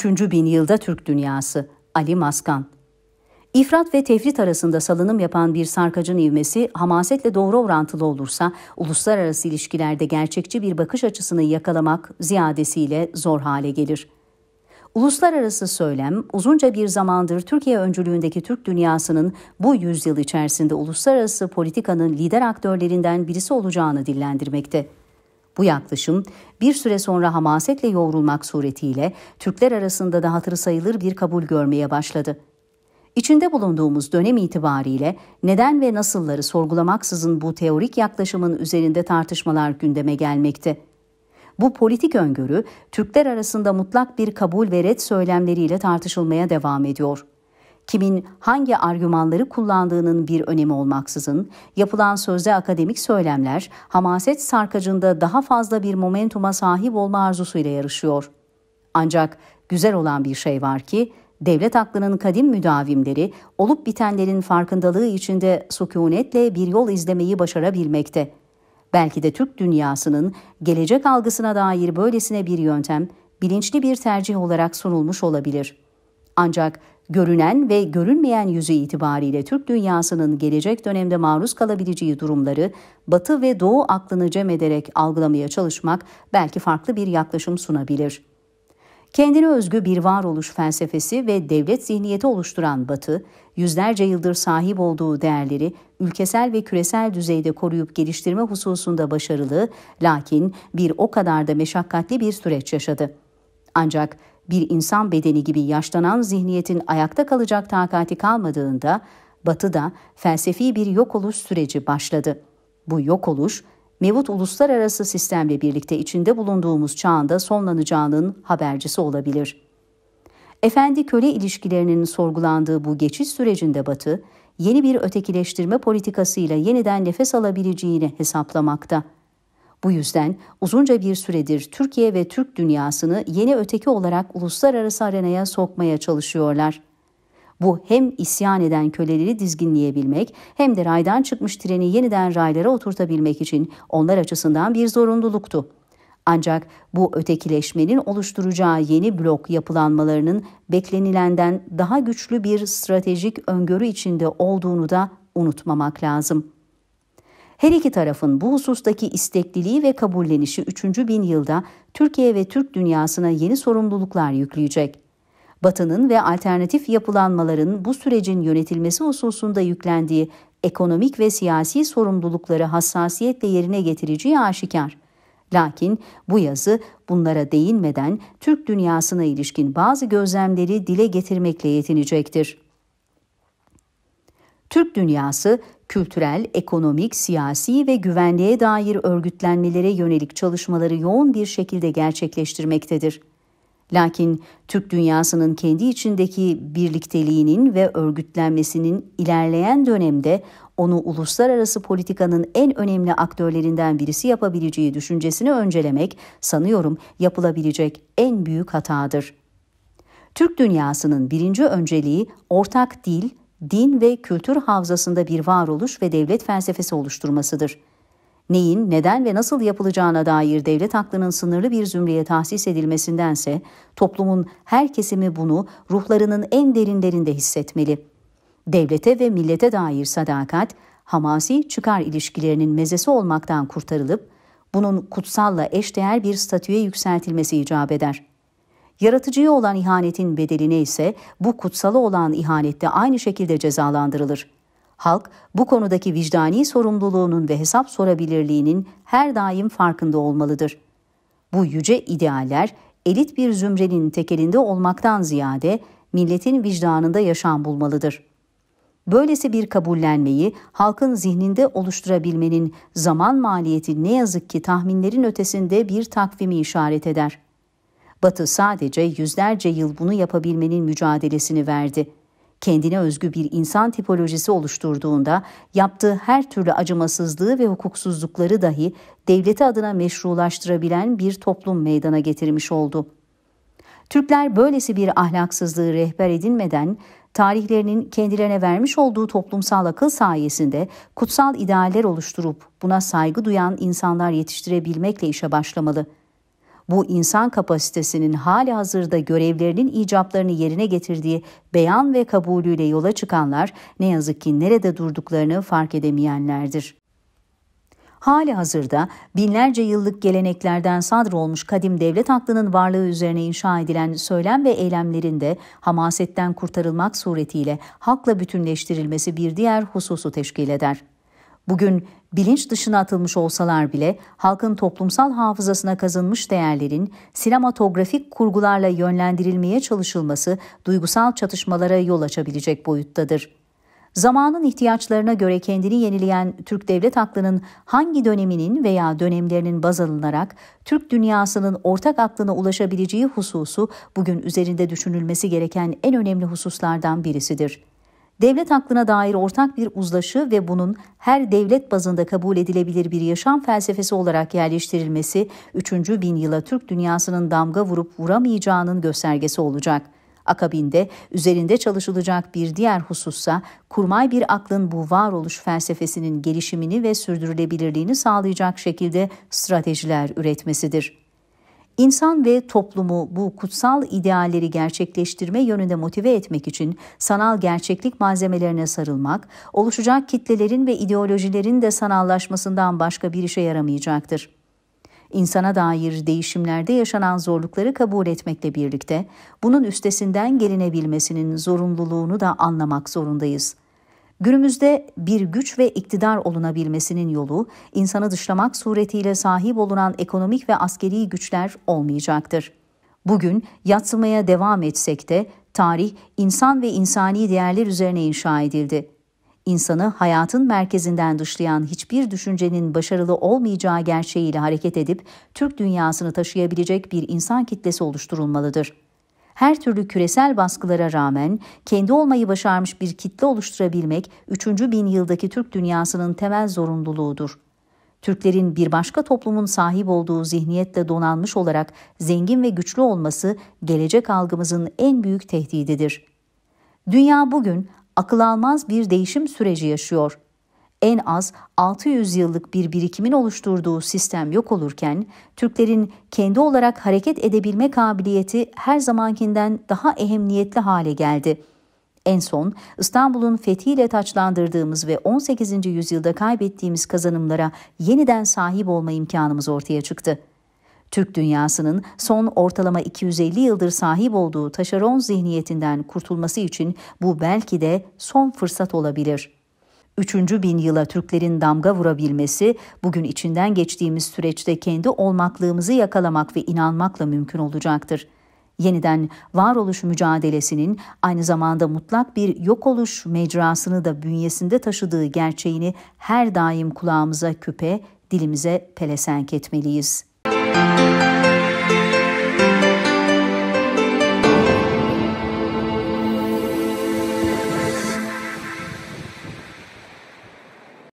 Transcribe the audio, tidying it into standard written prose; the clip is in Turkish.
Üçüncü bin yılda Türk dünyası. Ali Maskan. İfrat ve tefrit arasında salınım yapan bir sarkacın ivmesi hamasetle doğru orantılı olursa uluslararası ilişkilerde gerçekçi bir bakış açısını yakalamak ziyadesiyle zor hale gelir. Uluslararası söylem uzunca bir zamandır Türkiye öncülüğündeki Türk dünyasının bu yüzyıl içerisinde uluslararası politikanın lider aktörlerinden birisi olacağını dillendirmekte. Bu yaklaşım bir süre sonra hamasetle yoğrulmak suretiyle Türkler arasında da hatırı sayılır bir kabul görmeye başladı. İçinde bulunduğumuz dönem itibariyle neden ve nasılları sorgulamaksızın bu teorik yaklaşımın üzerinde tartışmalar gündeme gelmekte. Bu politik öngörü Türkler arasında mutlak bir kabul ve ret söylemleriyle tartışılmaya devam ediyor. Kimin hangi argümanları kullandığının bir önemi olmaksızın yapılan sözde akademik söylemler hamaset sarkacında daha fazla bir momentuma sahip olma arzusuyla yarışıyor. Ancak güzel olan bir şey var ki devlet aklının kadim müdavimleri olup bitenlerin farkındalığı içinde sükunetle bir yol izlemeyi başarabilmekte. Belki de Türk dünyasının gelecek algısına dair böylesine bir yöntem bilinçli bir tercih olarak sunulmuş olabilir. Ancak görünen ve görünmeyen yüzü itibariyle Türk dünyasının gelecek dönemde maruz kalabileceği durumları Batı ve Doğu aklını cem ederek algılamaya çalışmak belki farklı bir yaklaşım sunabilir. Kendine özgü bir varoluş felsefesi ve devlet zihniyeti oluşturan Batı, yüzlerce yıldır sahip olduğu değerleri ülkesel ve küresel düzeyde koruyup geliştirme hususunda başarılı, lakin bir o kadar da meşakkatli bir süreç yaşadı. Ancak bir insan bedeni gibi yaşlanan zihniyetin ayakta kalacak takati kalmadığında, Batı'da felsefi bir yok oluş süreci başladı. Bu yok oluş, mevcut uluslararası sistemle birlikte içinde bulunduğumuz çağında sonlanacağının habercisi olabilir. Efendi-köle ilişkilerinin sorgulandığı bu geçiş sürecinde Batı, yeni bir ötekileştirme politikasıyla yeniden nefes alabileceğini hesaplamakta. Bu yüzden uzunca bir süredir Türkiye ve Türk dünyasını yeni öteki olarak uluslararası arenaya sokmaya çalışıyorlar. Bu hem isyan eden köleleri dizginleyebilmek hem de raydan çıkmış treni yeniden raylara oturtabilmek için onlar açısından bir zorunluluktu. Ancak bu ötekileşmenin oluşturacağı yeni blok yapılanmalarının beklenilenden daha güçlü bir stratejik öngörü içinde olduğunu da unutmamak lazım. Her iki tarafın bu husustaki istekliliği ve kabullenişi 3. bin yılda Türkiye ve Türk dünyasına yeni sorumluluklar yükleyecek. Batı'nın ve alternatif yapılanmaların bu sürecin yönetilmesi hususunda yüklendiği ekonomik ve siyasi sorumlulukları hassasiyetle yerine getireceği aşikar. Lakin bu yazı bunlara değinmeden Türk dünyasına ilişkin bazı gözlemleri dile getirmekle yetinecektir. Türk dünyası, kültürel, ekonomik, siyasi ve güvenliğe dair örgütlenmelere yönelik çalışmaları yoğun bir şekilde gerçekleştirmektedir. Lakin Türk dünyasının kendi içindeki birlikteliğinin ve örgütlenmesinin ilerleyen dönemde onu uluslararası politikanın en önemli aktörlerinden birisi yapabileceği düşüncesini öncelemek, sanıyorum yapılabilecek en büyük hatadır. Türk dünyasının birinci önceliği ortak dil, din ve kültür havzasında bir varoluş ve devlet felsefesi oluşturmasıdır. Neyin, neden ve nasıl yapılacağına dair devlet aklının sınırlı bir zümreye tahsis edilmesindense, toplumun her kesimi bunu ruhlarının en derinlerinde hissetmeli. Devlete ve millete dair sadakat, hamasi çıkar ilişkilerinin mezesi olmaktan kurtarılıp, bunun kutsalla eşdeğer bir statüye yükseltilmesi icap eder. Yaratıcıya olan ihanetin bedeline ise bu kutsala olan ihanette aynı şekilde cezalandırılır. Halk bu konudaki vicdani sorumluluğunun ve hesap sorabilirliğinin her daim farkında olmalıdır. Bu yüce idealler elit bir zümrenin tekelinde olmaktan ziyade milletin vicdanında yaşam bulmalıdır. Böylesi bir kabullenmeyi halkın zihninde oluşturabilmenin zaman maliyeti ne yazık ki tahminlerin ötesinde bir takvimi işaret eder. Batı sadece yüzlerce yıl bunu yapabilmenin mücadelesini verdi. Kendine özgü bir insan tipolojisi oluşturduğunda yaptığı her türlü acımasızlığı ve hukuksuzlukları dahi devleti adına meşrulaştırabilen bir toplum meydana getirmiş oldu. Türkler böylesi bir ahlaksızlığı rehber edinmeden tarihlerinin kendilerine vermiş olduğu toplumsal akıl sayesinde kutsal idealler oluşturup buna saygı duyan insanlar yetiştirebilmekle işe başlamalı. Bu insan kapasitesinin hali hazırda görevlerinin icaplarını yerine getirdiği beyan ve kabulüyle yola çıkanlar ne yazık ki nerede durduklarını fark edemeyenlerdir. Hali hazırda binlerce yıllık geleneklerden sadr olmuş kadim devlet aklının varlığı üzerine inşa edilen söylem ve eylemlerinde hamasetten kurtarılmak suretiyle halkla bütünleştirilmesi bir diğer hususu teşkil eder. Bugün bilinç dışına atılmış olsalar bile halkın toplumsal hafızasına kazınmış değerlerin sinematografik kurgularla yönlendirilmeye çalışılması duygusal çatışmalara yol açabilecek boyuttadır. Zamanın ihtiyaçlarına göre kendini yenileyen Türk devlet aklının hangi döneminin veya dönemlerinin baz alınarak Türk dünyasının ortak aklına ulaşabileceği hususu bugün üzerinde düşünülmesi gereken en önemli hususlardan birisidir. Devlet aklına dair ortak bir uzlaşı ve bunun her devlet bazında kabul edilebilir bir yaşam felsefesi olarak yerleştirilmesi 3. bin yıla Türk dünyasının damga vurup vuramayacağının göstergesi olacak. Akabinde üzerinde çalışılacak bir diğer husussa kurmay bir aklın bu varoluş felsefesinin gelişimini ve sürdürülebilirliğini sağlayacak şekilde stratejiler üretmesidir. İnsan ve toplumu bu kutsal idealleri gerçekleştirme yönünde motive etmek için sanal gerçeklik malzemelerine sarılmak, oluşacak kitlelerin ve ideolojilerin de sanallaşmasından başka bir işe yaramayacaktır. İnsana dair değişimlerde yaşanan zorlukları kabul etmekle birlikte bunun üstesinden gelinebilmesinin zorunluluğunu da anlamak zorundayız. Günümüzde bir güç ve iktidar olunabilmesinin yolu, insanı dışlamak suretiyle sahip olunan ekonomik ve askeri güçler olmayacaktır. Bugün yadsımaya devam etsek de tarih, insan ve insani değerler üzerine inşa edildi. İnsanı hayatın merkezinden dışlayan hiçbir düşüncenin başarılı olmayacağı gerçeğiyle hareket edip Türk dünyasını taşıyabilecek bir insan kitlesi oluşturulmalıdır. Her türlü küresel baskılara rağmen kendi olmayı başarmış bir kitle oluşturabilmek 3. bin yıldaki Türk dünyasının temel zorunluluğudur. Türklerin bir başka toplumun sahip olduğu zihniyetle donanmış olarak zengin ve güçlü olması gelecek algımızın en büyük tehdididir. Dünya bugün akıl almaz bir değişim süreci yaşıyor. En az 600 yıllık bir birikimin oluşturduğu sistem yok olurken, Türklerin kendi olarak hareket edebilme kabiliyeti her zamankinden daha ehemmiyetli hale geldi. En son İstanbul'un fethiyle taçlandırdığımız ve 18. yüzyılda kaybettiğimiz kazanımlara yeniden sahip olma imkanımız ortaya çıktı. Türk dünyasının son ortalama 250 yıldır sahip olduğu taşeron zihniyetinden kurtulması için bu belki de son fırsat olabilir. 3. bin yıla Türklerin damga vurabilmesi, bugün içinden geçtiğimiz süreçte kendi olmaklığımızı yakalamak ve inanmakla mümkün olacaktır. Yeniden varoluş mücadelesinin aynı zamanda mutlak bir yok oluş mecrasını da bünyesinde taşıdığı gerçeğini her daim kulağımıza küpe, dilimize pelesenk etmeliyiz.